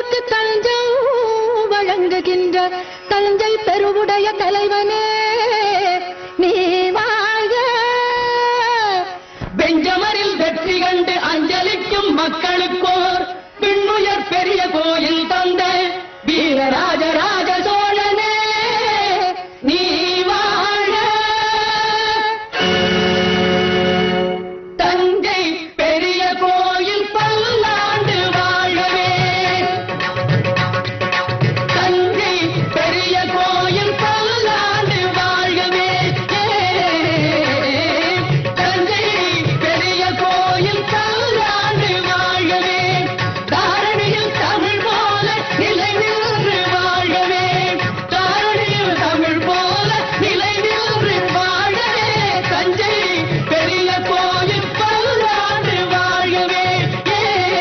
தமிழுக்கு தஞ்சம் வழங்குகின்ற தஞ்சை பெருவுடைய தலைவனே நீ வாழ்க. பெஞ்சமரில் வெற்றி கண்டு அஞ்சலிக்கும் மக்களுக்கோர் பின்னுயர் பெரிய கோயில்